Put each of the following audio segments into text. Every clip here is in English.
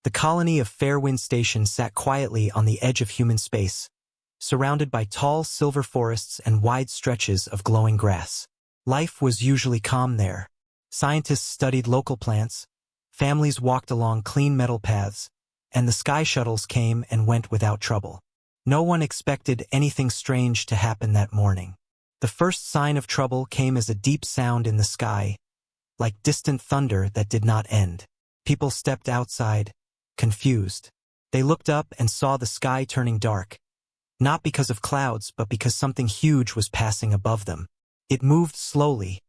The colony of Fairwind Station sat quietly on the edge of human space, surrounded by tall silver forests and wide stretches of glowing grass. Life was usually calm there. Scientists studied local plants, families walked along clean metal paths, and the sky shuttles came and went without trouble. No one expected anything strange to happen that morning. The first sign of trouble came as a deep sound in the sky, like distant thunder that did not end. People stepped outside, confused. They looked up and saw the sky turning dark, not because of clouds but because something huge was passing above them. It moved slowly,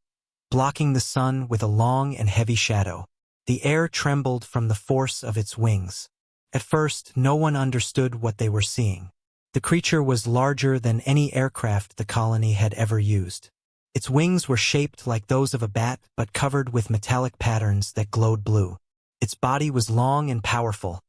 blocking the sun with a long and heavy shadow. The air trembled from the force of its wings. At first, no one understood what they were seeing. The creature was larger than any aircraft the colony had ever used. Its wings were shaped like those of a bat but covered with metallic patterns that glowed blue. Its body was long and powerful,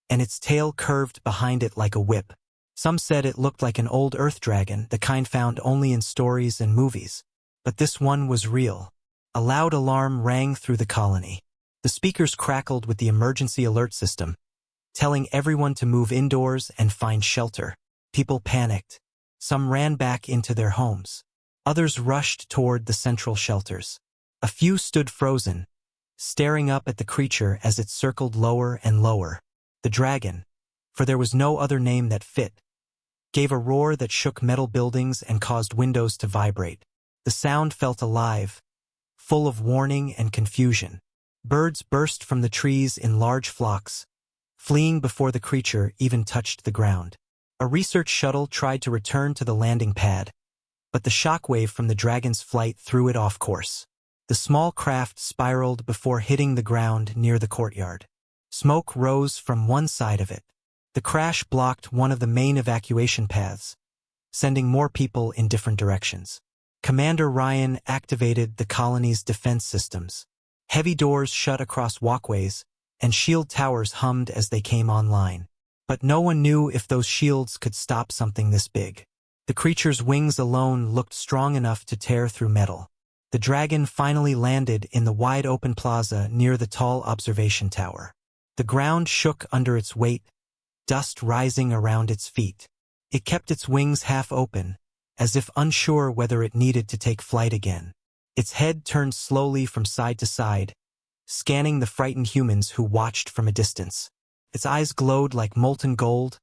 and its tail curved behind it like a whip. Some said it looked like an old earth dragon, the kind found only in stories and movies. But this one was real. A loud alarm rang through the colony. The speakers crackled with the emergency alert system, telling everyone to move indoors and find shelter. People panicked. Some ran back into their homes. Others rushed toward the central shelters. A few stood frozen, staring up at the creature as it circled lower and lower. The dragon, for there was no other name that fit, gave a roar that shook metal buildings and caused windows to vibrate. The sound felt alive, full of warning and confusion. Birds burst from the trees in large flocks, fleeing before the creature even touched the ground. A research shuttle tried to return to the landing pad, but the shockwave from the dragon's flight threw it off course. The small craft spiraled before hitting the ground near the courtyard. Smoke rose from one side of it. The crash blocked one of the main evacuation paths, sending more people in different directions. Commander Ryan activated the colony's defense systems. Heavy doors shut across walkways, and shield towers hummed as they came online. But no one knew if those shields could stop something this big. The creature's wings alone looked strong enough to tear through metal. The dragon finally landed in the wide-open plaza near the tall observation tower. The ground shook under its weight, dust rising around its feet. It kept its wings half open, as if unsure whether it needed to take flight again. Its head turned slowly from side to side, scanning the frightened humans who watched from a distance. Its eyes glowed like molten gold,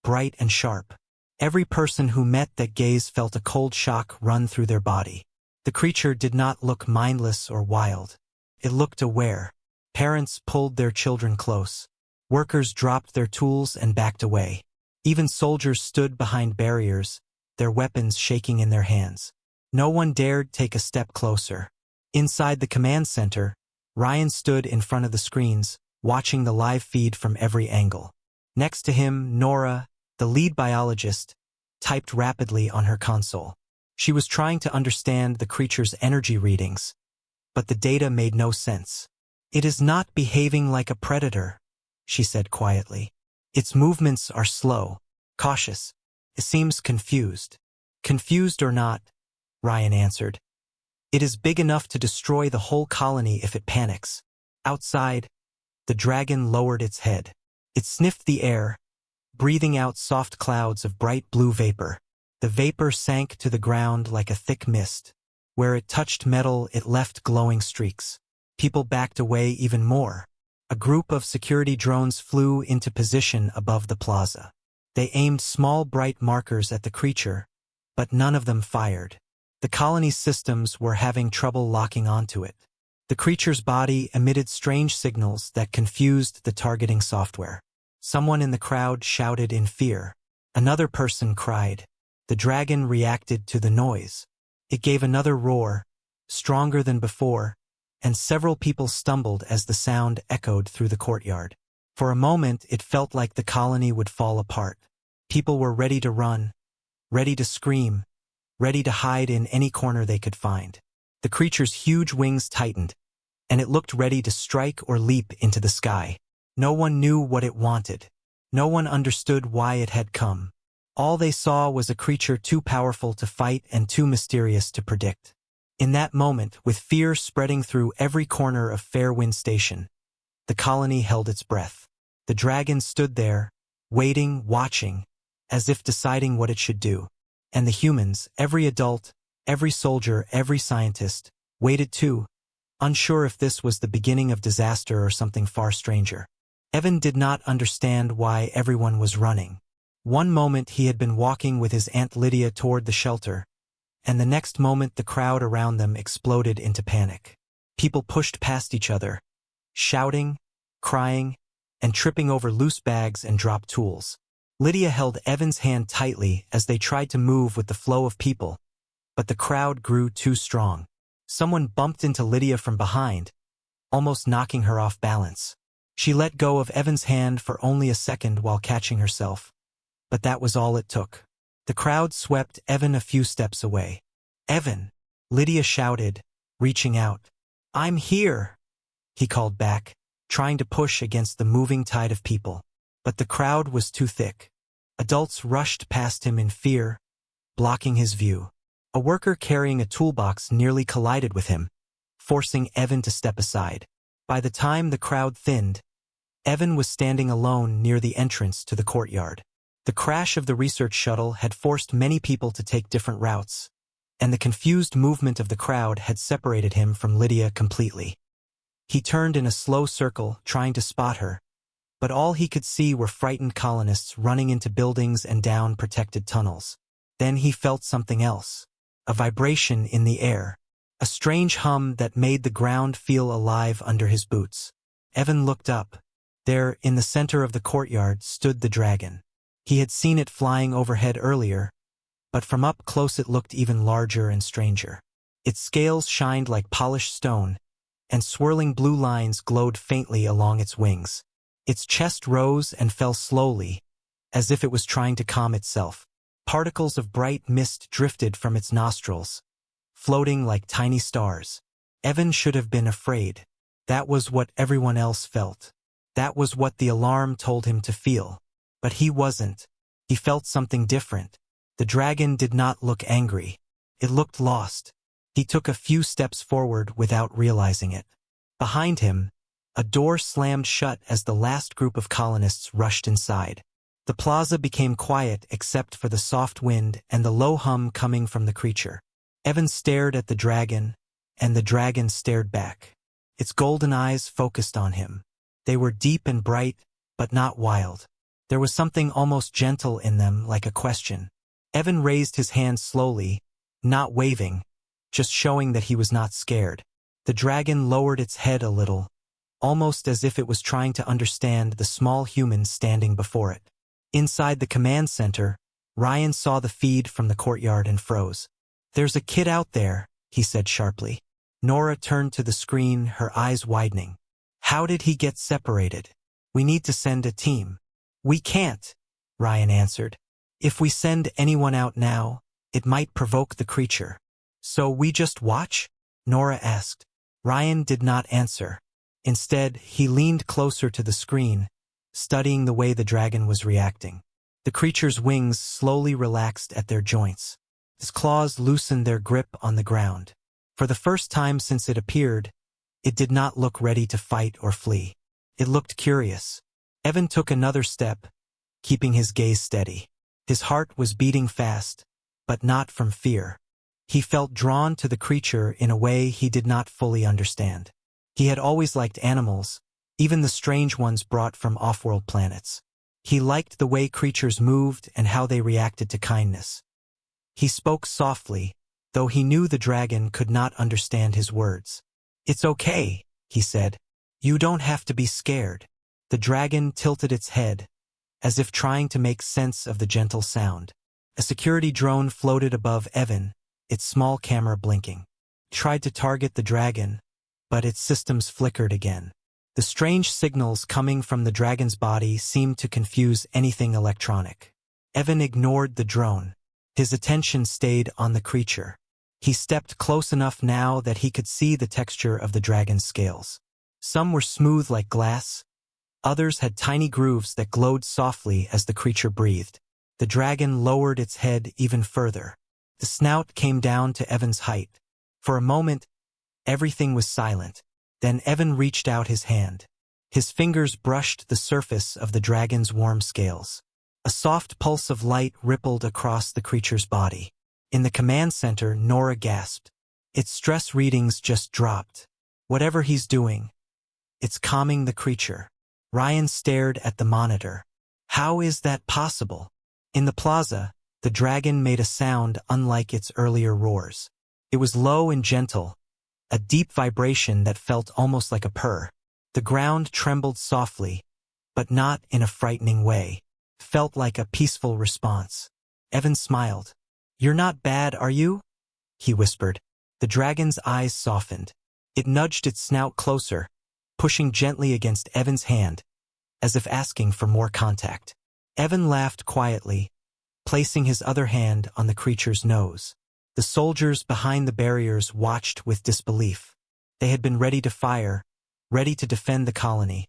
bright and sharp. Every person who met that gaze felt a cold shock run through their body. The creature did not look mindless or wild. It looked aware. Parents pulled their children close. Workers dropped their tools and backed away. Even soldiers stood behind barriers, their weapons shaking in their hands. No one dared take a step closer. Inside the command center, Ryan stood in front of the screens, watching the live feed from every angle. Next to him, Nora, the lead biologist, typed rapidly on her console. She was trying to understand the creature's energy readings, but the data made no sense. "It is not behaving like a predator," she said quietly. "Its movements are slow, cautious. It seems confused." "Confused or not," Ryan answered, "it is big enough to destroy the whole colony if it panics." Outside, the dragon lowered its head. It sniffed the air, breathing out soft clouds of bright blue vapor. The vapor sank to the ground like a thick mist. Where it touched metal, it left glowing streaks. People backed away even more. A group of security drones flew into position above the plaza. They aimed small bright markers at the creature, but none of them fired. The colony's systems were having trouble locking onto it. The creature's body emitted strange signals that confused the targeting software. Someone in the crowd shouted in fear. Another person cried. The dragon reacted to the noise. It gave another roar, stronger than before, and several people stumbled as the sound echoed through the courtyard. For a moment, it felt like the colony would fall apart. People were ready to run, ready to scream, ready to hide in any corner they could find. The creature's huge wings tightened, and it looked ready to strike or leap into the sky. No one knew what it wanted. No one understood why it had come. All they saw was a creature too powerful to fight and too mysterious to predict. In that moment, with fear spreading through every corner of Fairwind Station, the colony held its breath. The dragon stood there, waiting, watching, as if deciding what it should do. And the humans, every adult, every soldier, every scientist, waited too, unsure if this was the beginning of disaster or something far stranger. Evan did not understand why everyone was running. One moment he had been walking with his Aunt Lydia toward the shelter, and the next moment the crowd around them exploded into panic. People pushed past each other, shouting, crying, and tripping over loose bags and dropped tools. Lydia held Evan's hand tightly as they tried to move with the flow of people, but the crowd grew too strong. Someone bumped into Lydia from behind, almost knocking her off balance. She let go of Evan's hand for only a second while catching herself, but that was all it took. The crowd swept Evan a few steps away. "Evan!" Lydia shouted, reaching out. "I'm here!" he called back, trying to push against the moving tide of people. But the crowd was too thick. Adults rushed past him in fear, blocking his view. A worker carrying a toolbox nearly collided with him, forcing Evan to step aside. By the time the crowd thinned, Evan was standing alone near the entrance to the courtyard. The crash of the research shuttle had forced many people to take different routes, and the confused movement of the crowd had separated him from Lydia completely. He turned in a slow circle, trying to spot her, but all he could see were frightened colonists running into buildings and down protected tunnels. Then he felt something else, a vibration in the air, a strange hum that made the ground feel alive under his boots. Evan looked up. There, in the center of the courtyard, stood the dragon. He had seen it flying overhead earlier, but from up close it looked even larger and stranger. Its scales shined like polished stone, and swirling blue lines glowed faintly along its wings. Its chest rose and fell slowly, as if it was trying to calm itself. Particles of bright mist drifted from its nostrils, floating like tiny stars. Evan should have been afraid. That was what everyone else felt. That was what the alarm told him to feel. But he wasn't. He felt something different. The dragon did not look angry. It looked lost. He took a few steps forward without realizing it. Behind him, a door slammed shut as the last group of colonists rushed inside. The plaza became quiet except for the soft wind and the low hum coming from the creature. Evan stared at the dragon, and the dragon stared back. Its golden eyes focused on him. They were deep and bright, but not wild. There was something almost gentle in them, like a question. Evan raised his hand slowly, not waving, just showing that he was not scared. The dragon lowered its head a little, almost as if it was trying to understand the small human standing before it. Inside the command center, Ryan saw the feed from the courtyard and froze. "There's a kid out there," he said sharply. Nora turned to the screen, her eyes widening. "How did he get separated? We need to send a team." "We can't," Ryan answered. "If we send anyone out now, it might provoke the creature." "So we just watch?" Nora asked. Ryan did not answer. Instead, he leaned closer to the screen, studying the way the dragon was reacting. The creature's wings slowly relaxed at their joints. Its claws loosened their grip on the ground. For the first time since it appeared, it did not look ready to fight or flee. It looked curious. Evan took another step, keeping his gaze steady. His heart was beating fast, but not from fear. He felt drawn to the creature in a way he did not fully understand. He had always liked animals, even the strange ones brought from off-world planets. He liked the way creatures moved and how they reacted to kindness. He spoke softly, though he knew the dragon could not understand his words. "It's okay," he said. "You don't have to be scared." The dragon tilted its head, as if trying to make sense of the gentle sound. A security drone floated above Evan, its small camera blinking. It tried to target the dragon, but its systems flickered again. The strange signals coming from the dragon's body seemed to confuse anything electronic. Evan ignored the drone. His attention stayed on the creature. He stepped close enough now that he could see the texture of the dragon's scales. Some were smooth like glass. Others had tiny grooves that glowed softly as the creature breathed. The dragon lowered its head even further. The snout came down to Evan's height. For a moment, everything was silent. Then Evan reached out his hand. His fingers brushed the surface of the dragon's warm scales. A soft pulse of light rippled across the creature's body. In the command center, Nora gasped. Its stress readings just dropped. Whatever he's doing, it's calming the creature. Ryan stared at the monitor. How is that possible? In the plaza, the dragon made a sound unlike its earlier roars. It was low and gentle, a deep vibration that felt almost like a purr. The ground trembled softly, but not in a frightening way. Felt like a peaceful response. Evan smiled. "You're not bad, are you?" he whispered. The dragon's eyes softened. It nudged its snout closer, pushing gently against Evan's hand, as if asking for more contact. Evan laughed quietly, placing his other hand on the creature's nose. The soldiers behind the barriers watched with disbelief. They had been ready to fire, ready to defend the colony.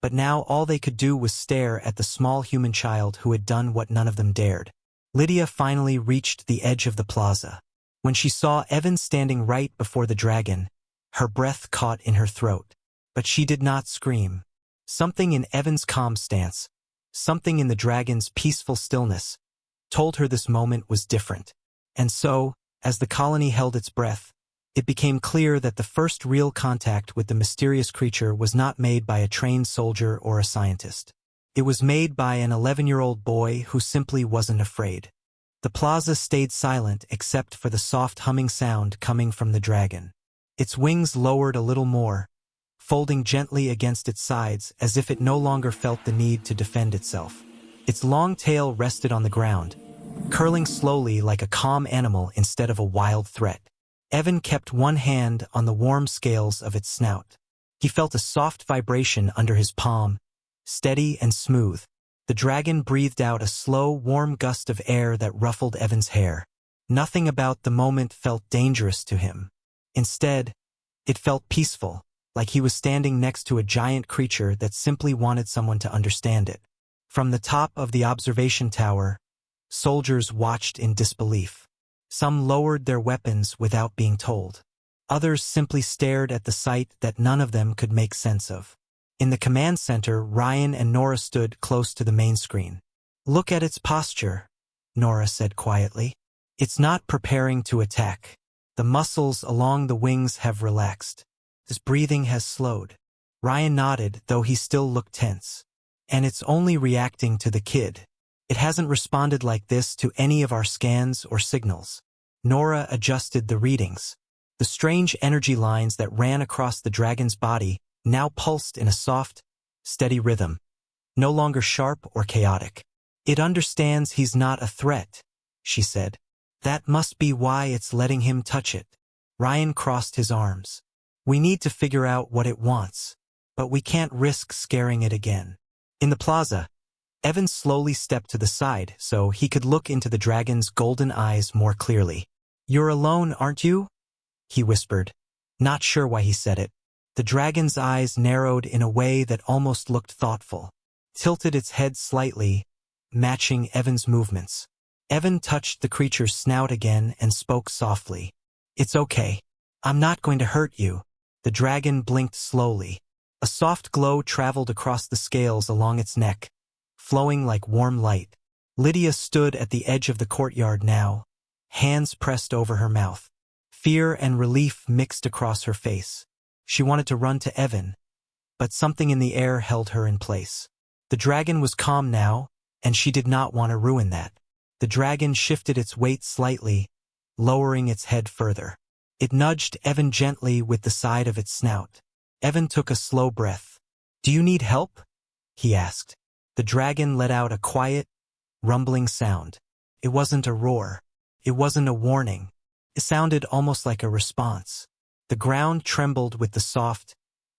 But now all they could do was stare at the small human child who had done what none of them dared. Lydia finally reached the edge of the plaza. When she saw Evan standing right before the dragon, her breath caught in her throat. But she did not scream. Something in Evan's calm stance, something in the dragon's peaceful stillness, told her this moment was different. And so, as the colony held its breath, it became clear that the first real contact with the mysterious creature was not made by a trained soldier or a scientist. It was made by an 11-year-old boy who simply wasn't afraid. The plaza stayed silent except for the soft humming sound coming from the dragon. Its wings lowered a little more, folding gently against its sides as if it no longer felt the need to defend itself. Its long tail rested on the ground, curling slowly like a calm animal instead of a wild threat. Evan kept one hand on the warm scales of its snout. He felt a soft vibration under his palm, steady and smooth. The dragon breathed out a slow, warm gust of air that ruffled Evan's hair. Nothing about the moment felt dangerous to him. Instead, it felt peaceful, like he was standing next to a giant creature that simply wanted someone to understand it. From the top of the observation tower, soldiers watched in disbelief. Some lowered their weapons without being told. Others simply stared at the sight that none of them could make sense of. In the command center, Ryan and Nora stood close to the main screen. "Look at its posture," Nora said quietly. "It's not preparing to attack. The muscles along the wings have relaxed. His breathing has slowed." Ryan nodded, though he still looked tense. "And it's only reacting to the kid. It hasn't responded like this to any of our scans or signals." Nora adjusted the readings. The strange energy lines that ran across the dragon's body now pulsed in a soft, steady rhythm, no longer sharp or chaotic. "It understands he's not a threat," she said. "That must be why it's letting him touch it." Ryan crossed his arms. "We need to figure out what it wants, but we can't risk scaring it again." In the plaza, Evan slowly stepped to the side so he could look into the dragon's golden eyes more clearly. "You're alone, aren't you?" he whispered, not sure why he said it. The dragon's eyes narrowed in a way that almost looked thoughtful, tilted its head slightly, matching Evan's movements. Evan touched the creature's snout again and spoke softly. "It's okay. I'm not going to hurt you." The dragon blinked slowly. A soft glow traveled across the scales along its neck, flowing like warm light. Lydia stood at the edge of the courtyard now, hands pressed over her mouth. Fear and relief mixed across her face. She wanted to run to Evan, but something in the air held her in place. The dragon was calm now, and she did not want to ruin that. The dragon shifted its weight slightly, lowering its head further. It nudged Evan gently with the side of its snout. Evan took a slow breath. "Do you need help?" he asked. The dragon let out a quiet, rumbling sound. It wasn't a roar. It wasn't a warning. It sounded almost like a response. The ground trembled with the soft,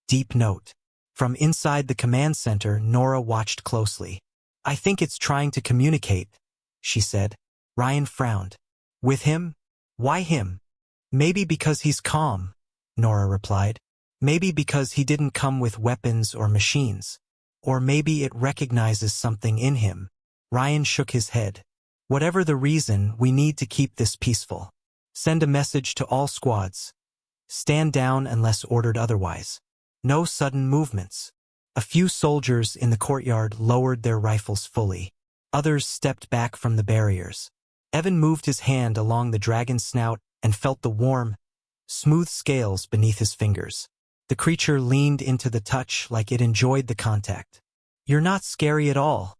deep note. From inside the command center, Nora watched closely. "I think it's trying to communicate," she said. Ryan frowned. "With him? Why him?" "Maybe because he's calm," Nora replied. "Maybe because he didn't come with weapons or machines. Or maybe it recognizes something in him." Ryan shook his head. "Whatever the reason, we need to keep this peaceful. Send a message to all squads. Stand down unless ordered otherwise. No sudden movements. A few soldiers in the courtyard lowered their rifles fully. Others stepped back from the barriers. Evan moved his hand along the dragon's snout and felt the warm, smooth scales beneath his fingers. The creature leaned into the touch like it enjoyed the contact. "You're not scary at all,"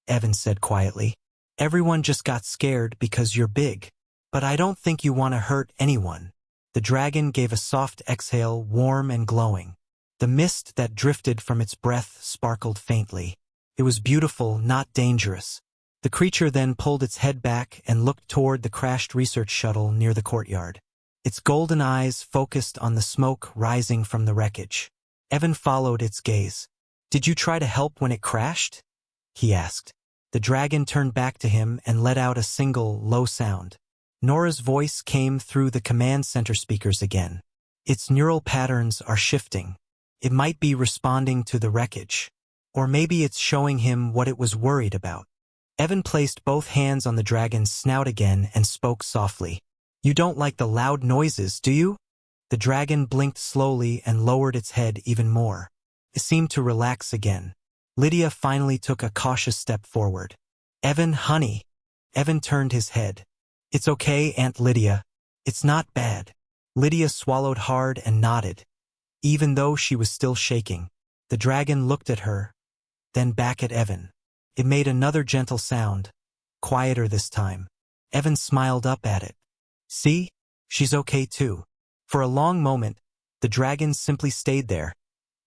Evan said quietly. "Everyone just got scared because you're big. But I don't think you want to hurt anyone." The dragon gave a soft exhale, warm and glowing. The mist that drifted from its breath sparkled faintly. It was beautiful, not dangerous. The creature then pulled its head back and looked toward the crashed research shuttle near the courtyard. Its golden eyes focused on the smoke rising from the wreckage. Evan followed its gaze. "Did you try to help when it crashed?" he asked. The dragon turned back to him and let out a single, low sound. Nora's voice came through the command center speakers again. "Its neural patterns are shifting. It might be responding to the wreckage. Or maybe it's showing him what it was worried about." Evan placed both hands on the dragon's snout again and spoke softly. "You don't like the loud noises, do you?" The dragon blinked slowly and lowered its head even more. It seemed to relax again. Lydia finally took a cautious step forward. "Evan, honey." Evan turned his head. "It's okay, Aunt Lydia. It's not bad." Lydia swallowed hard and nodded, even though she was still shaking. The dragon looked at her, then back at Evan. It made another gentle sound, quieter this time. Evan smiled up at it. "See? She's okay too." For a long moment, the dragon simply stayed there,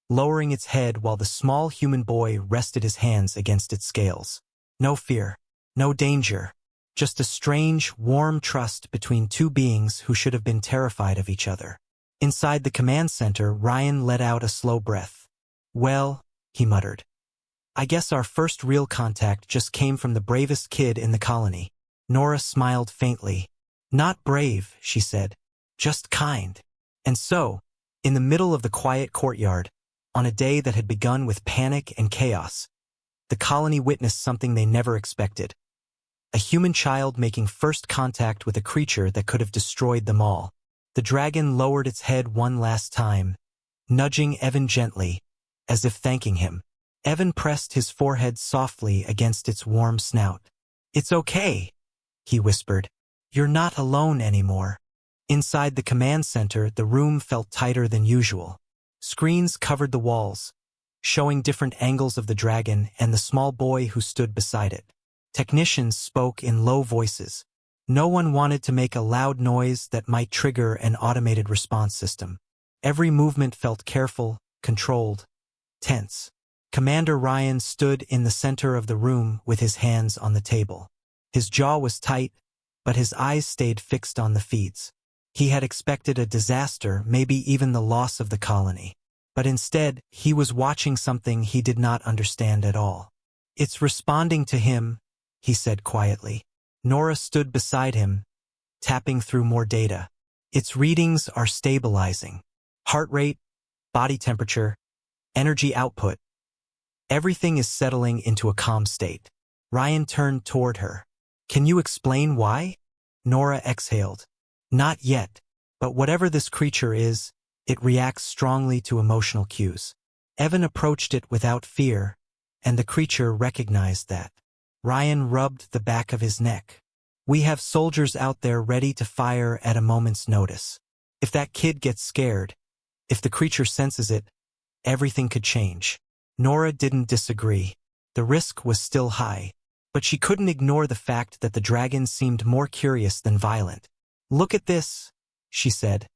lowering its head while the small human boy rested his hands against its scales. No fear, no danger, just a strange, warm trust between two beings who should have been terrified of each other. Inside the command center, Ryan let out a slow breath. "Well," he muttered, "I guess our first real contact just came from the bravest kid in the colony." Nora smiled faintly. "Not brave," she said, "just kind." And so, in the middle of the quiet courtyard, on a day that had begun with panic and chaos, the colony witnessed something they never expected. A human child making first contact with a creature that could have destroyed them all. The dragon lowered its head one last time, nudging Evan gently, as if thanking him. Evan pressed his forehead softly against its warm snout. "It's okay," he whispered. "You're not alone anymore." Inside the command center, the room felt tighter than usual. Screens covered the walls, showing different angles of the dragon and the small boy who stood beside it. Technicians spoke in low voices. No one wanted to make a loud noise that might trigger an automated response system. Every movement felt careful, controlled, tense. Commander Ryan stood in the center of the room with his hands on the table. His jaw was tight, but his eyes stayed fixed on the feeds. He had expected a disaster, maybe even the loss of the colony. But instead, he was watching something he did not understand at all. "It's responding to him," he said quietly. Nora stood beside him, tapping through more data. "Its readings are stabilizing. Heart rate, body temperature, energy output. Everything is settling into a calm state." Ryan turned toward her. "Can you explain why?" Nora exhaled. "Not yet, but whatever this creature is, it reacts strongly to emotional cues." Evan approached it without fear, and the creature recognized that. Ryan rubbed the back of his neck. "We have soldiers out there ready to fire at a moment's notice. If that kid gets scared, if the creature senses it, everything could change." Nora didn't disagree. The risk was still high, but she couldn't ignore the fact that the dragon seemed more curious than violent. "Look at this," she said,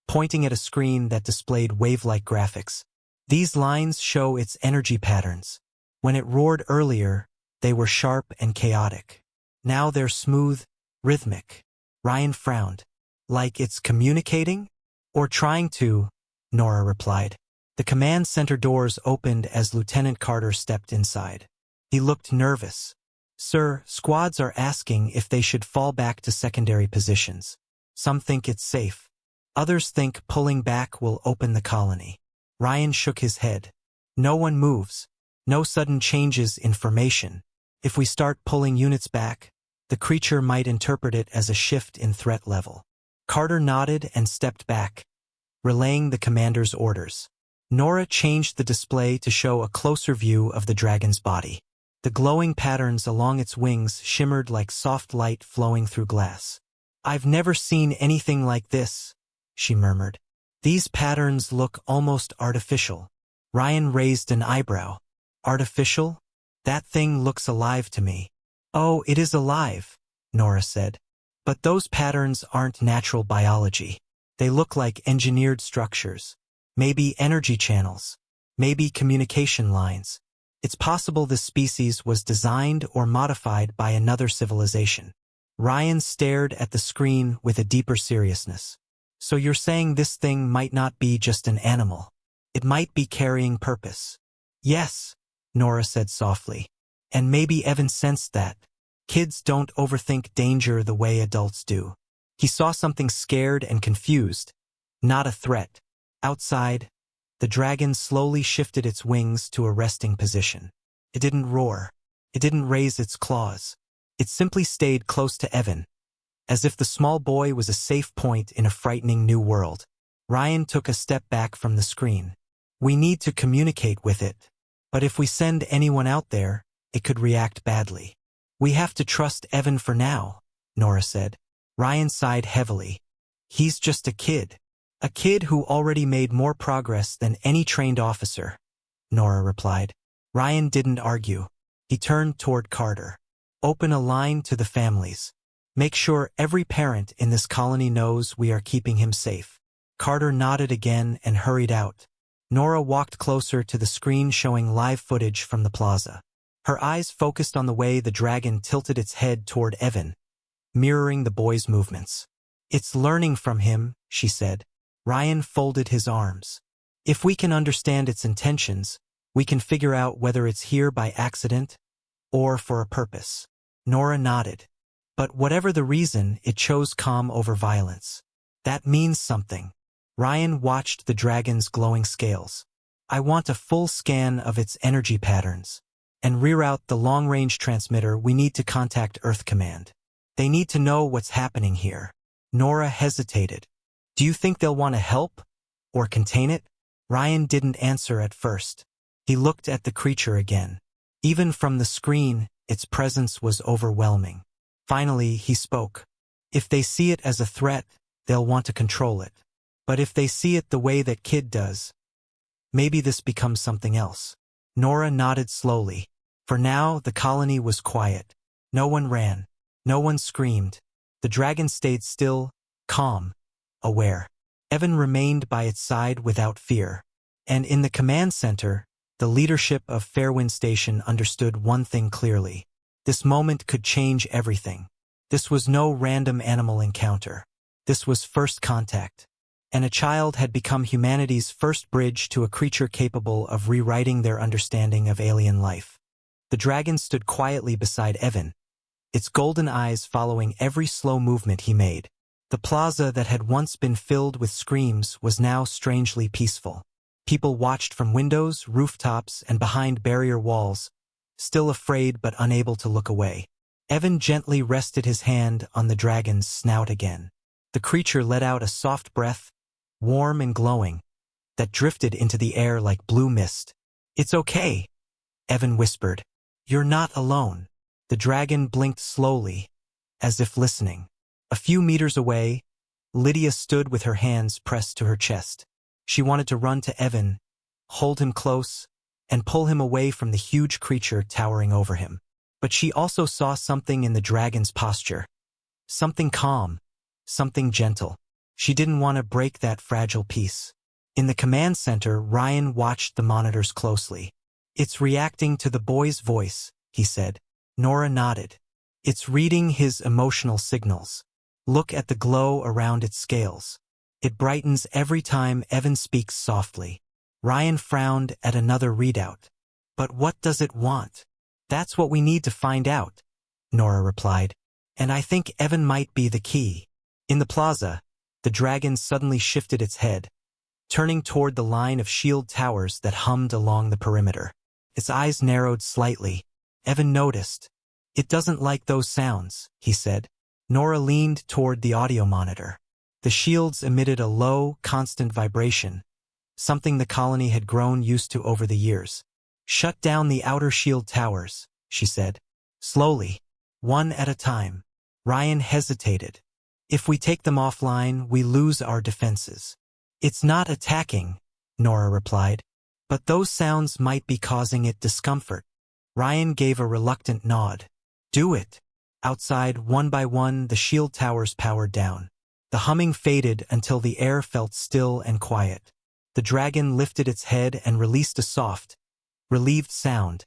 pointing at a screen that displayed wave-like graphics. "These lines show its energy patterns. When it roared earlier, they were sharp and chaotic. Now they're smooth, rhythmic." Ryan frowned. "Like it's communicating? Or trying to," Nora replied. The command center doors opened as Lieutenant Carter stepped inside. He looked nervous. "Sir, squads are asking if they should fall back to secondary positions. Some think it's safe. Others think pulling back will open the colony." Ryan shook his head. "No one moves. No sudden changes in formation. If we start pulling units back, the creature might interpret it as a shift in threat level." Carter nodded and stepped back, relaying the commander's orders. Nora changed the display to show a closer view of the dragon's body. The glowing patterns along its wings shimmered like soft light flowing through glass. "I've never seen anything like this," she murmured. "These patterns look almost artificial." Ryan raised an eyebrow. "Artificial? That thing looks alive to me." "Oh, it is alive," Nora said. "But those patterns aren't natural biology. They look like engineered structures. Maybe energy channels. Maybe communication lines. It's possible this species was designed or modified by another civilization." Ryan stared at the screen with a deeper seriousness. "So you're saying this thing might not be just an animal? It might be carrying purpose?" "Yes," Nora said softly. "And maybe Evan sensed that. Kids don't overthink danger the way adults do. He saw something scared and confused, not a threat." Outside, the dragon slowly shifted its wings to a resting position. It didn't roar. It didn't raise its claws. It simply stayed close to Evan, as if the small boy was a safe point in a frightening new world. Ryan took a step back from the screen. "We need to communicate with it. But if we send anyone out there, it could react badly." "We have to trust Evan for now," Nora said. Ryan sighed heavily. "He's just a kid. A kid who already made more progress than any trained officer," Nora replied. Ryan didn't argue. He turned toward Carter. "Open a line to the families. Make sure every parent in this colony knows we are keeping him safe." Carter nodded again and hurried out. Nora walked closer to the screen showing live footage from the plaza. Her eyes focused on the way the dragon tilted its head toward Evan, mirroring the boy's movements. "It's learning from him," she said. Ryan folded his arms. "If we can understand its intentions, we can figure out whether it's here by accident or for a purpose." Nora nodded. "But whatever the reason, it chose calm over violence. That means something." Ryan watched the dragon's glowing scales. "I want a full scan of its energy patterns. And reroute the long-range transmitter. We need to contact Earth Command. They need to know what's happening here." Nora hesitated. "Do you think they'll want to help? Or contain it?" Ryan didn't answer at first. He looked at the creature again. Even from the screen, its presence was overwhelming. Finally, he spoke. "If they see it as a threat, they'll want to control it. But if they see it the way that Kid does, maybe this becomes something else." Nora nodded slowly. For now, the colony was quiet. No one ran. No one screamed. The dragon stayed still, calm, aware. Evan remained by its side without fear. And in the command center, the leadership of Fairwind Station understood one thing clearly. This moment could change everything. This was no random animal encounter. This was first contact. And a child had become humanity's first bridge to a creature capable of rewriting their understanding of alien life. The dragon stood quietly beside Evan, its golden eyes following every slow movement he made. The plaza that had once been filled with screams was now strangely peaceful. People watched from windows, rooftops, and behind barrier walls, still afraid but unable to look away. Evan gently rested his hand on the dragon's snout again. The creature let out a soft breath, warm and glowing, that drifted into the air like blue mist. "It's okay," Evan whispered. "You're not alone." The dragon blinked slowly, as if listening. A few meters away, Lydia stood with her hands pressed to her chest. She wanted to run to Evan, hold him close, and pull him away from the huge creature towering over him. But she also saw something in the dragon's posture. Something calm, something gentle. She didn't want to break that fragile peace. In the command center, Ryan watched the monitors closely. "It's reacting to the boy's voice," he said. Nora nodded. "It's reading his emotional signals. Look at the glow around its scales. It brightens every time Evan speaks softly." Ryan frowned at another readout. "But what does it want?" "That's what we need to find out," Nora replied. "And I think Evan might be the key." In the plaza, the dragon suddenly shifted its head, turning toward the line of shield towers that hummed along the perimeter. Its eyes narrowed slightly. Evan noticed. "It doesn't like those sounds," he said. Nora leaned toward the audio monitor. The shields emitted a low, constant vibration, something the colony had grown used to over the years. "Shut down the outer shield towers," she said. "Slowly, one at a time." Ryan hesitated. "If we take them offline, we lose our defenses." "It's not attacking," Nora replied. "But those sounds might be causing it discomfort." Ryan gave a reluctant nod. "Do it." Outside, one by one, the shield towers powered down. The humming faded until the air felt still and quiet. The dragon lifted its head and released a soft, relieved sound,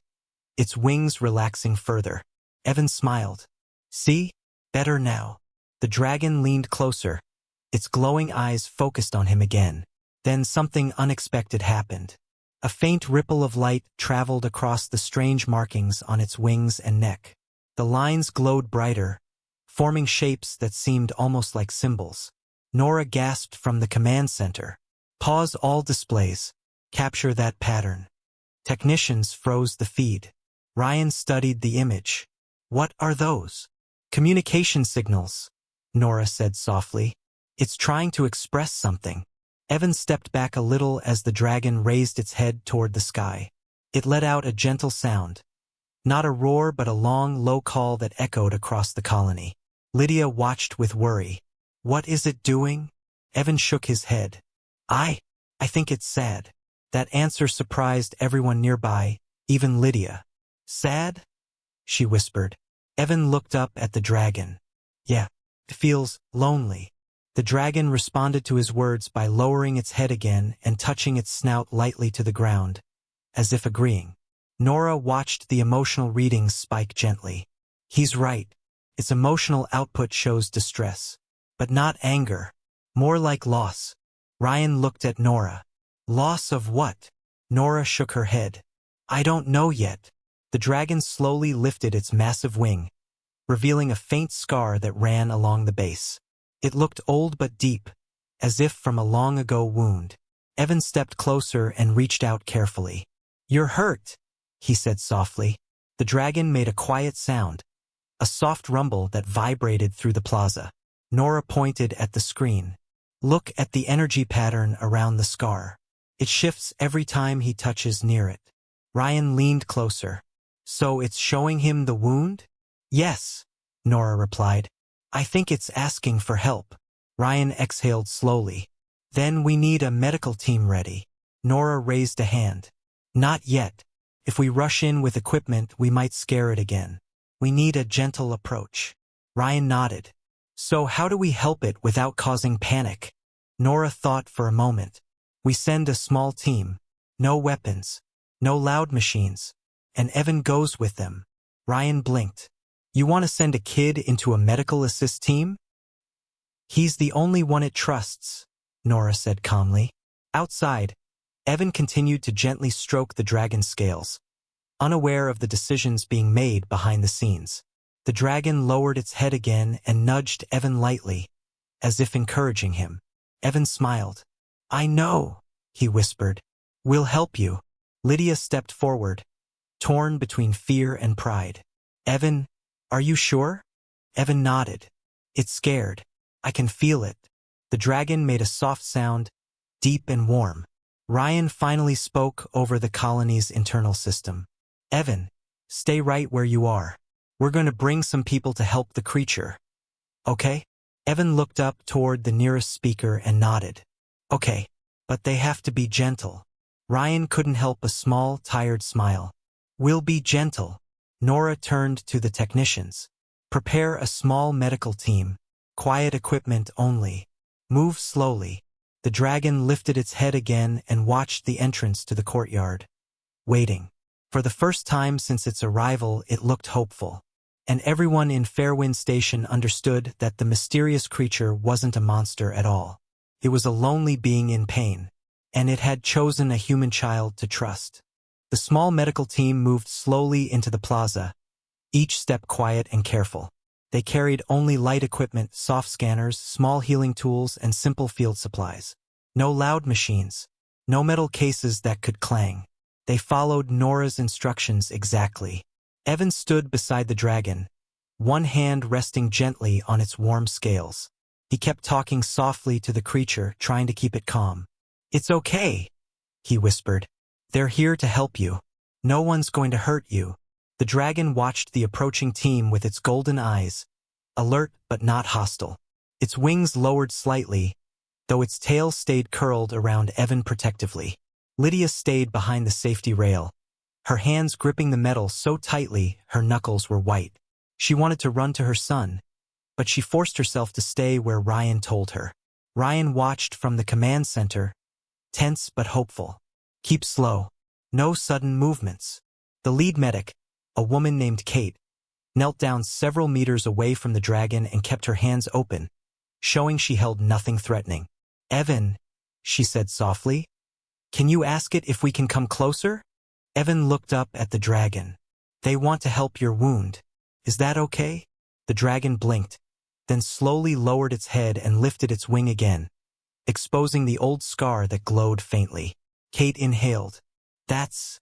its wings relaxing further. Evan smiled. "See? Better now." The dragon leaned closer, its glowing eyes focused on him again. Then something unexpected happened. A faint ripple of light traveled across the strange markings on its wings and neck. The lines glowed brighter, forming shapes that seemed almost like symbols. Nora gasped from the command center. "Pause all displays. Capture that pattern." Technicians froze the feed. Ryan studied the image. "What are those?" "Communication signals," Nora said softly. "It's trying to express something." Evan stepped back a little as the dragon raised its head toward the sky. It let out a gentle sound. Not a roar, but a long, low call that echoed across the colony. Lydia watched with worry. "What is it doing?" Evan shook his head. I think it's sad." That answer surprised everyone nearby, even Lydia. "Sad?" she whispered. Evan looked up at the dragon. "Yeah, it feels lonely." The dragon responded to his words by lowering its head again and touching its snout lightly to the ground, as if agreeing. Nora watched the emotional readings spike gently. "He's right. Its emotional output shows distress. But not anger. More like loss." Ryan looked at Nora. "Loss of what?" Nora shook her head. "I don't know yet." The dragon slowly lifted its massive wing, revealing a faint scar that ran along the base. It looked old but deep, as if from a long-ago wound. Evan stepped closer and reached out carefully. "You're hurt," he said softly. The dragon made a quiet sound, a soft rumble that vibrated through the plaza. Nora pointed at the screen. "Look at the energy pattern around the scar. It shifts every time he touches near it." Ryan leaned closer. "So it's showing him the wound?" "Yes," Nora replied. "I think it's asking for help." Ryan exhaled slowly. "Then we need a medical team ready." Nora raised a hand. "Not yet. If we rush in with equipment, we might scare it again. We need a gentle approach." Ryan nodded. "So how do we help it without causing panic?" Nora thought for a moment. "We send a small team. No weapons. No loud machines. And Evan goes with them." Ryan blinked. "You want to send a kid into a medical assist team?" "He's the only one it trusts," Nora said calmly. Outside, Evan continued to gently stroke the dragon's scales, unaware of the decisions being made behind the scenes. The dragon lowered its head again and nudged Evan lightly, as if encouraging him. Evan smiled. "I know," he whispered. "We'll help you." Lydia stepped forward, torn between fear and pride. "Evan, are you sure?" Evan nodded. "It's scared. I can feel it." The dragon made a soft sound, deep and warm. Ryan finally spoke over the colony's internal system. "Evan, stay right where you are. We're going to bring some people to help the creature. Okay?" Evan looked up toward the nearest speaker and nodded. "Okay, but they have to be gentle." Ryan couldn't help a small, tired smile. "We'll be gentle." Nora turned to the technicians. "Prepare a small medical team. Quiet equipment only. Move slowly." The dragon lifted its head again and watched the entrance to the courtyard, waiting. For the first time since its arrival, it looked hopeful. And everyone in Fairwind Station understood that the mysterious creature wasn't a monster at all. It was a lonely being in pain, and it had chosen a human child to trust. The small medical team moved slowly into the plaza, each step quiet and careful. They carried only light equipment, soft scanners, small healing tools, and simple field supplies. No loud machines, no metal cases that could clang. They followed Nora's instructions exactly. Evan stood beside the dragon, one hand resting gently on its warm scales. He kept talking softly to the creature, trying to keep it calm. "It's okay," he whispered. "They're here to help you. No one's going to hurt you." The dragon watched the approaching team with its golden eyes, alert but not hostile. Its wings lowered slightly, though its tail stayed curled around Evan protectively. Lydia stayed behind the safety rail, her hands gripping the metal so tightly her knuckles were white. She wanted to run to her son, but she forced herself to stay where Ryan told her. Ryan watched from the command center, tense but hopeful. "Keep slow. No sudden movements." The lead medic, a woman named Kate, knelt down several meters away from the dragon and kept her hands open, showing she held nothing threatening. "Evan," she said softly, "can you ask it if we can come closer?" Evan looked up at the dragon. "They want to help your wound. Is that okay?" The dragon blinked, then slowly lowered its head and lifted its wing again, exposing the old scar that glowed faintly. Kate inhaled. "That's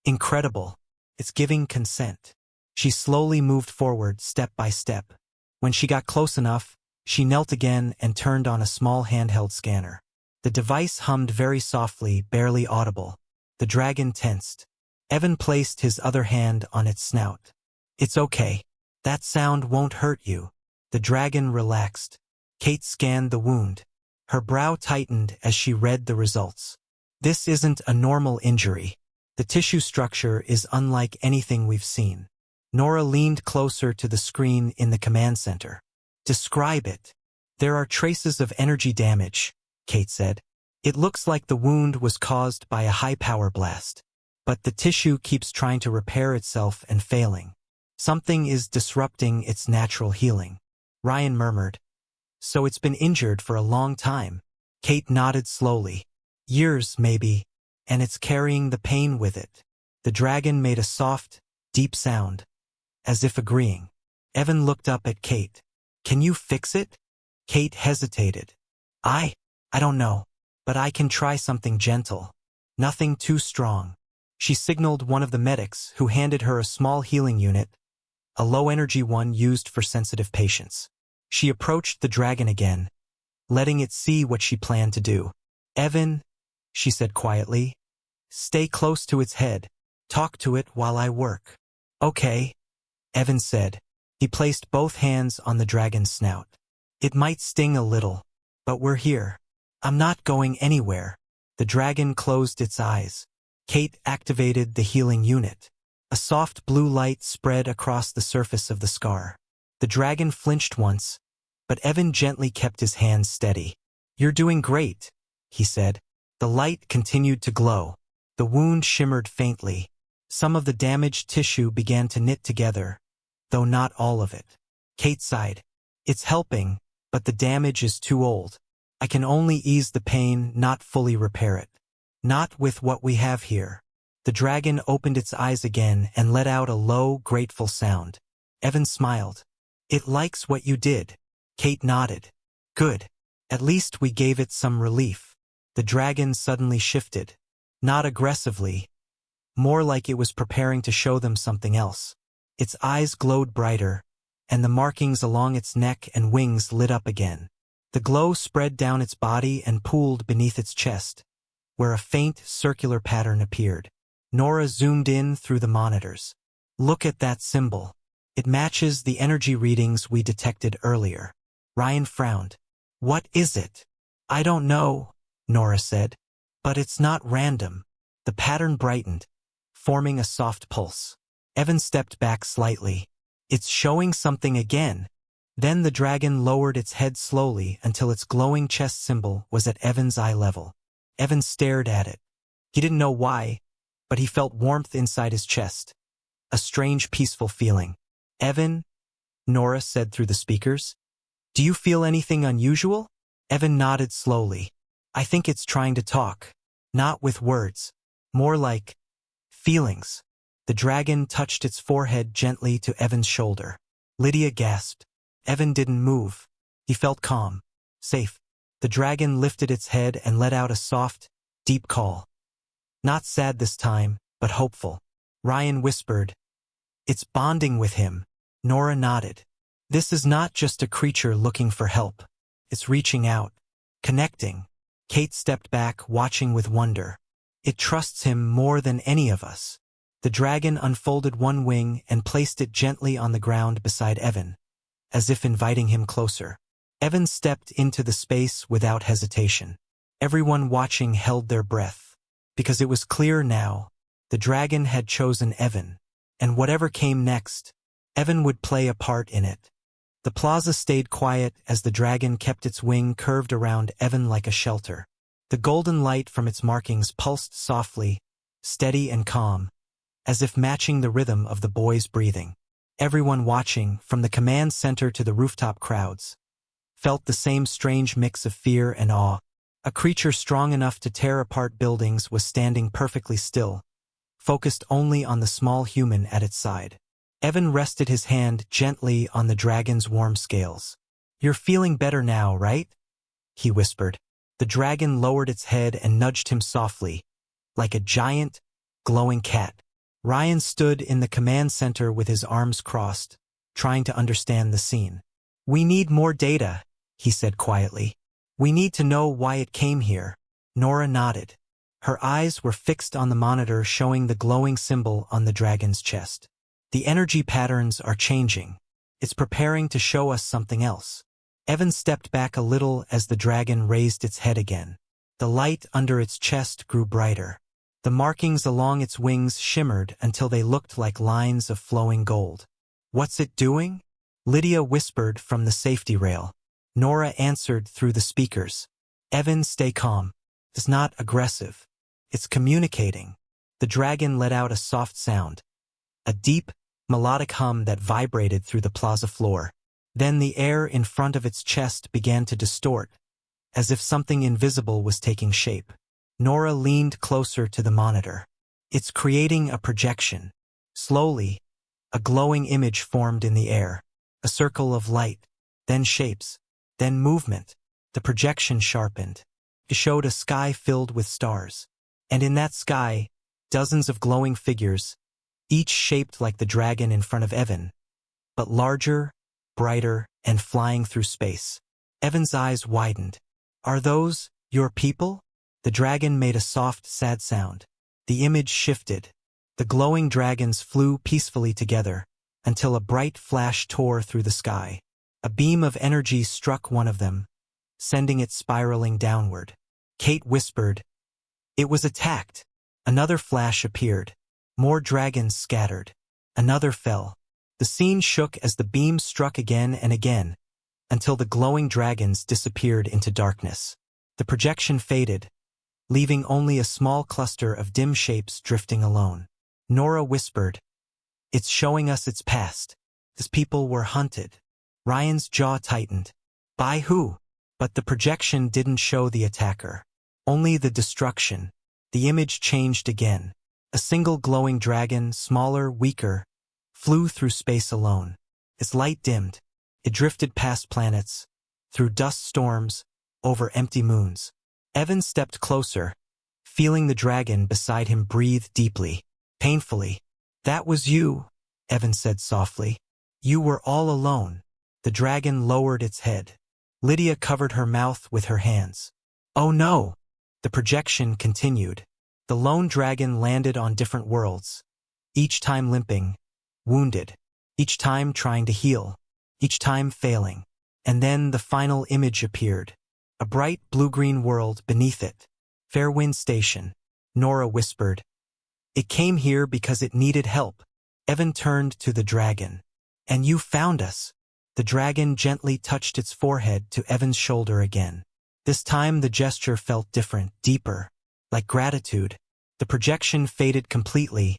incredible. It's giving consent." She slowly moved forward step by step. When she got close enough, she knelt again and turned on a small handheld scanner. The device hummed very softly, barely audible. The dragon tensed. Evan placed his other hand on its snout. "It's okay. That sound won't hurt you." The dragon relaxed. Kate scanned the wound. Her brow tightened as she read the results. "This isn't a normal injury. The tissue structure is unlike anything we've seen." Nora leaned closer to the screen in the command center. "Describe it." "There are traces of energy damage," Kate said. "It looks like the wound was caused by a high-power blast. But the tissue keeps trying to repair itself and failing. Something is disrupting its natural healing." Ryan murmured. "So it's been injured for a long time." Kate nodded slowly. "Years, maybe, and it's carrying the pain with it." The dragon made a soft, deep sound, as if agreeing. Evan looked up at Kate. "Can you fix it?" Kate hesitated. I don't know, but I can try something gentle. Nothing too strong." She signaled one of the medics, who handed her a small healing unit, a low-energy one used for sensitive patients. She approached the dragon again, letting it see what she planned to do. "Evan," she said quietly, "stay close to its head. Talk to it while I work." "Okay," Evan said. He placed both hands on the dragon's snout. "It might sting a little, but we're here. I'm not going anywhere." The dragon closed its eyes. Kate activated the healing unit. A soft blue light spread across the surface of the scar. The dragon flinched once, but Evan gently kept his hands steady. "You're doing great," he said. The light continued to glow. The wound shimmered faintly. Some of the damaged tissue began to knit together, though not all of it. Kate sighed. "It's helping, but the damage is too old. I can only ease the pain, not fully repair it. Not with what we have here." The dragon opened its eyes again and let out a low, grateful sound. Evan smiled. "It likes what you did." Kate nodded. "Good. At least we gave it some relief." The dragon suddenly shifted. Not aggressively, more like it was preparing to show them something else. Its eyes glowed brighter, and the markings along its neck and wings lit up again. The glow spread down its body and pooled beneath its chest, where a faint, circular pattern appeared. Nora zoomed in through the monitors. "Look at that symbol. It matches the energy readings we detected earlier." Ryan frowned. "What is it?" "I don't know," Nora said. "But it's not random." The pattern brightened, forming a soft pulse. Evan stepped back slightly. "It's showing something again." Then the dragon lowered its head slowly until its glowing chest symbol was at Evan's eye level. Evan stared at it. He didn't know why, but he felt warmth inside his chest. A strange, peaceful feeling. "Evan," Nora said through the speakers, "do you feel anything unusual?" Evan nodded slowly. "I think it's trying to talk. Not with words. More like feelings." The dragon touched its forehead gently to Evan's shoulder. Lydia gasped. Evan didn't move. He felt calm, safe. The dragon lifted its head and let out a soft, deep call. Not sad this time, but hopeful. Ryan whispered, "It's bonding with him." Nora nodded. "This is not just a creature looking for help. It's reaching out, connecting." Kate stepped back, watching with wonder. It trusts him more than any of us. The dragon unfolded one wing and placed it gently on the ground beside Evan, as if inviting him closer. Evan stepped into the space without hesitation. Everyone watching held their breath, because it was clear now, the dragon had chosen Evan, and whatever came next, Evan would play a part in it. The plaza stayed quiet as the dragon kept its wing curved around Evan like a shelter. The golden light from its markings pulsed softly, steady and calm, as if matching the rhythm of the boy's breathing. Everyone watching, from the command center to the rooftop crowds, felt the same strange mix of fear and awe. A creature strong enough to tear apart buildings was standing perfectly still, focused only on the small human at its side. Evan rested his hand gently on the dragon's warm scales. "You're feeling better now, right?" he whispered. The dragon lowered its head and nudged him softly, like a giant, glowing cat. Ryan stood in the command center with his arms crossed, trying to understand the scene. "We need more data," he said quietly. "We need to know why it came here." Nora nodded. Her eyes were fixed on the monitor showing the glowing symbol on the dragon's chest. "The energy patterns are changing. It's preparing to show us something else." Evan stepped back a little as the dragon raised its head again. The light under its chest grew brighter. The markings along its wings shimmered until they looked like lines of flowing gold. "What's it doing?" Lydia whispered from the safety rail. Nora answered through the speakers. "Evan, stay calm. It's not aggressive. It's communicating." The dragon let out a soft sound, a deep, melodic hum that vibrated through the plaza floor. Then the air in front of its chest began to distort, as if something invisible was taking shape. Nora leaned closer to the monitor. "It's creating a projection." Slowly, a glowing image formed in the air, a circle of light, then shapes, then movement. The projection sharpened. It showed a sky filled with stars. And in that sky, dozens of glowing figures, each shaped like the dragon in front of Evan, but larger, brighter, and flying through space. Evan's eyes widened. "Are those your people?" The dragon made a soft, sad sound. The image shifted. The glowing dragons flew peacefully together, until a bright flash tore through the sky. A beam of energy struck one of them, sending it spiraling downward. Kate whispered, "It was attacked." Another flash appeared. More dragons scattered. Another fell. The scene shook as the beam struck again and again, until the glowing dragons disappeared into darkness. The projection faded, leaving only a small cluster of dim shapes drifting alone. Nora whispered, "It's showing us its past. These people were hunted." Ryan's jaw tightened. "By who?" But the projection didn't show the attacker. Only the destruction. The image changed again. A single glowing dragon, smaller, weaker, flew through space alone. Its light dimmed. It drifted past planets, through dust storms, over empty moons. Evan stepped closer, feeling the dragon beside him breathe deeply, painfully. "That was you," Evan said softly. "You were all alone." The dragon lowered its head. Lydia covered her mouth with her hands. "Oh no!" The projection continued. The lone dragon landed on different worlds, each time limping, wounded, each time trying to heal, each time failing. And then the final image appeared. A bright blue-green world beneath it. "Fairwind Station," Nora whispered. "It came here because it needed help." Evan turned to the dragon. "And you found us." The dragon gently touched its forehead to Evan's shoulder again. This time the gesture felt different, deeper, like gratitude. The projection faded completely,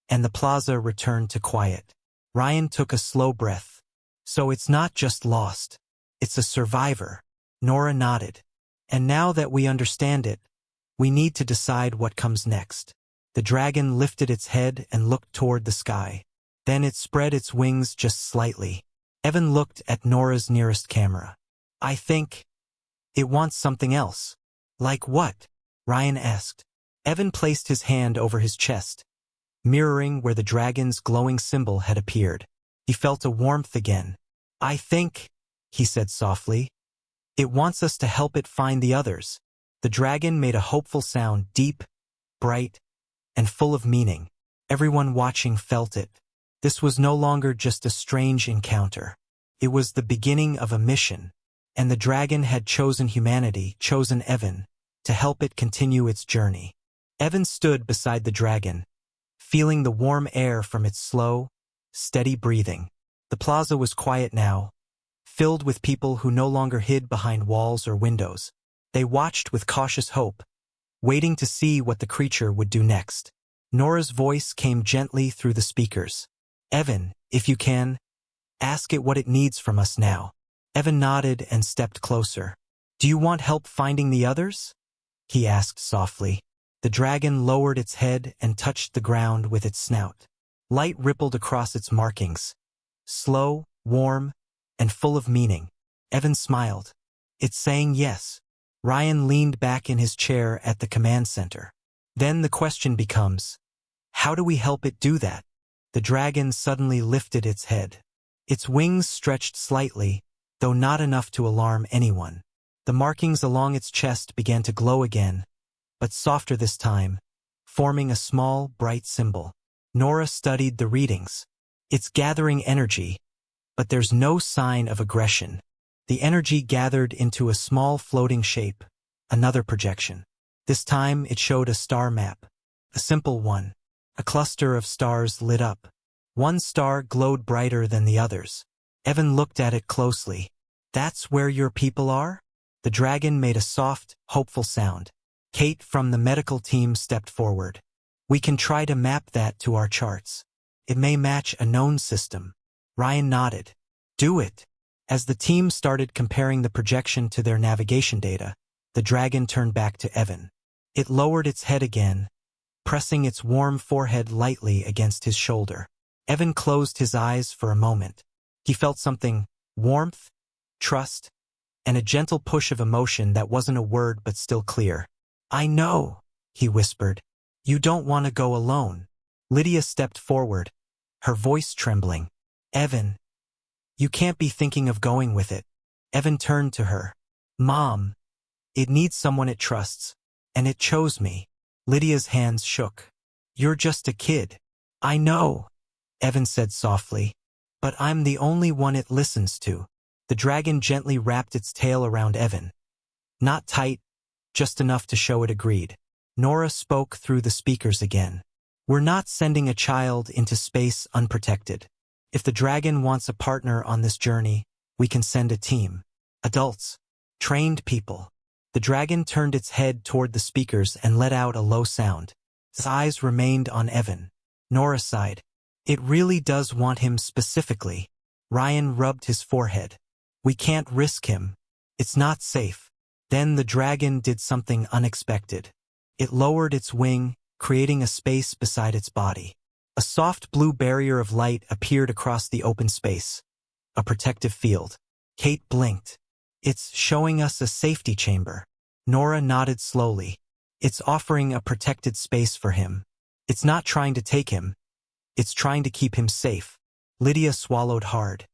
and the plaza returned to quiet. Ryan took a slow breath. "So it's not just lost. It's a survivor." Nora nodded. "And now that we understand it, we need to decide what comes next." The dragon lifted its head and looked toward the sky. Then it spread its wings just slightly. Evan looked at Nora's nearest camera. "I think it wants something else." "Like what?" Ryan asked. Evan placed his hand over his chest, mirroring where the dragon's glowing symbol had appeared. He felt a warmth again. "I think," he said softly, "it wants us to help it find the others." The dragon made a hopeful sound, deep, bright, and full of meaning. Everyone watching felt it. This was no longer just a strange encounter. It was the beginning of a mission, and the dragon had chosen humanity, chosen Evan, to help it continue its journey. Evan stood beside the dragon, feeling the warm air from its slow, steady breathing. The plaza was quiet now, filled with people who no longer hid behind walls or windows. They watched with cautious hope, waiting to see what the creature would do next. Nora's voice came gently through the speakers. "Evan, if you can, ask it what it needs from us now." Evan nodded and stepped closer. "Do you want help finding the others?" he asked softly. The dragon lowered its head and touched the ground with its snout. Light rippled across its markings, slow, warm, and full of meaning. Evan smiled. "It's saying yes." Ryan leaned back in his chair at the command center. Then the question becomes, how do we help it do that? The dragon suddenly lifted its head. Its wings stretched slightly, though not enough to alarm anyone. The markings along its chest began to glow again, but softer this time, forming a small, bright symbol. Nora studied the readings. It's gathering energy, but there's no sign of aggression. The energy gathered into a small floating shape, another projection. This time it showed a star map, a simple one. A cluster of stars lit up. One star glowed brighter than the others. Evan looked at it closely. "That's where your people are?" The dragon made a soft, hopeful sound. Kate from the medical team stepped forward. "We can try to map that to our charts. It may match a known system." Ryan nodded. "Do it." As the team started comparing the projection to their navigation data, the dragon turned back to Evan. It lowered its head again, pressing its warm forehead lightly against his shoulder. Evan closed his eyes for a moment. He felt something, warmth, trust, and a gentle push of emotion that wasn't a word but still clear. "I know," he whispered. "You don't want to go alone." Lydia stepped forward, her voice trembling. "Evan, you can't be thinking of going with it." Evan turned to her. "Mom, it needs someone it trusts, and it chose me." Lydia's hands shook. "You're just a kid." "I know," Evan said softly, "but I'm the only one it listens to." The dragon gently wrapped its tail around Evan. Not tight, just enough to show it agreed. Nora spoke through the speakers again. "We're not sending a child into space unprotected. If the dragon wants a partner on this journey, we can send a team. Adults. Trained people." The dragon turned its head toward the speakers and let out a low sound. Its eyes remained on Evan. Nora sighed. "It really does want him specifically." Ryan rubbed his forehead. "We can't risk him. It's not safe." Then the dragon did something unexpected. It lowered its wing, creating a space beside its body. A soft blue barrier of light appeared across the open space. A protective field. Kate blinked. "It's showing us a safety chamber." Nora nodded slowly. "It's offering a protected space for him. It's not trying to take him. It's trying to keep him safe." Lydia swallowed hard.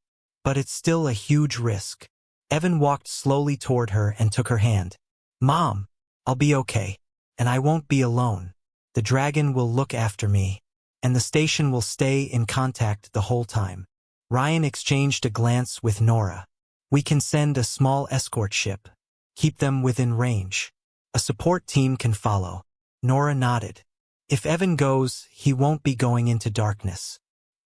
"But it's still a huge risk." Evan walked slowly toward her and took her hand. "Mom, I'll be okay. And I won't be alone. The dragon will look after me. And the station will stay in contact the whole time." Ryan exchanged a glance with Nora. "We can send a small escort ship. Keep them within range. A support team can follow." Nora nodded. "If Evan goes, he won't be going into darkness.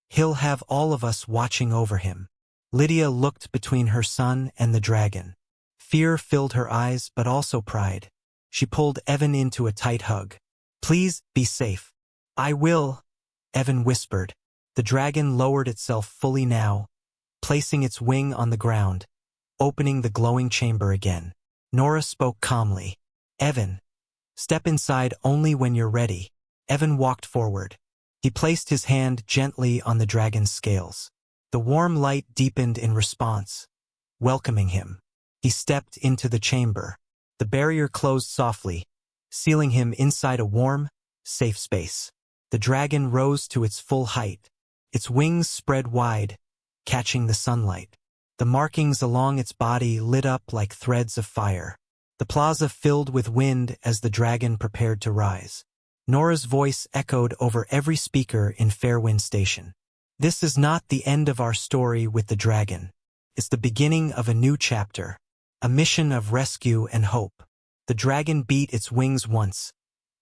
He'll have all of us watching over him." Lydia looked between her son and the dragon. Fear filled her eyes, but also pride. She pulled Evan into a tight hug. "Please, be safe." "I will," Evan whispered. The dragon lowered itself fully now, placing its wing on the ground, opening the glowing chamber again. Nora spoke calmly. "Evan, step inside only when you're ready." Evan walked forward. He placed his hand gently on the dragon's scales. The warm light deepened in response, welcoming him. He stepped into the chamber. The barrier closed softly, sealing him inside a warm, safe space. The dragon rose to its full height. Its wings spread wide, catching the sunlight. The markings along its body lit up like threads of fire. The plaza filled with wind as the dragon prepared to rise. Nora's voice echoed over every speaker in Fairwind Station. This is not the end of our story with the dragon. It's the beginning of a new chapter, a mission of rescue and hope. The dragon beat its wings once,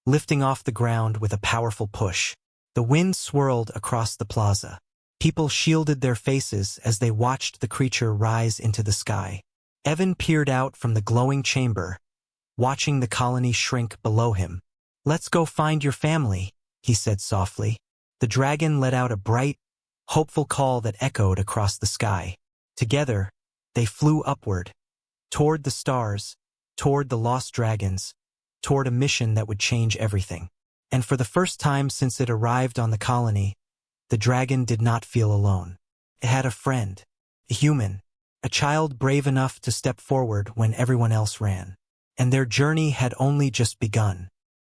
lifting off the ground with a powerful push. The wind swirled across the plaza. People shielded their faces as they watched the creature rise into the sky. Evan peered out from the glowing chamber, watching the colony shrink below him. "Let's go find your family," he said softly. The dragon let out a bright, hopeful call that echoed across the sky. Together, they flew upward, toward the stars, toward the lost dragons, toward a mission that would change everything. And for the first time since it arrived on the colony, the dragon did not feel alone. It had a friend, a human, a child brave enough to step forward when everyone else ran. And their journey had only just begun.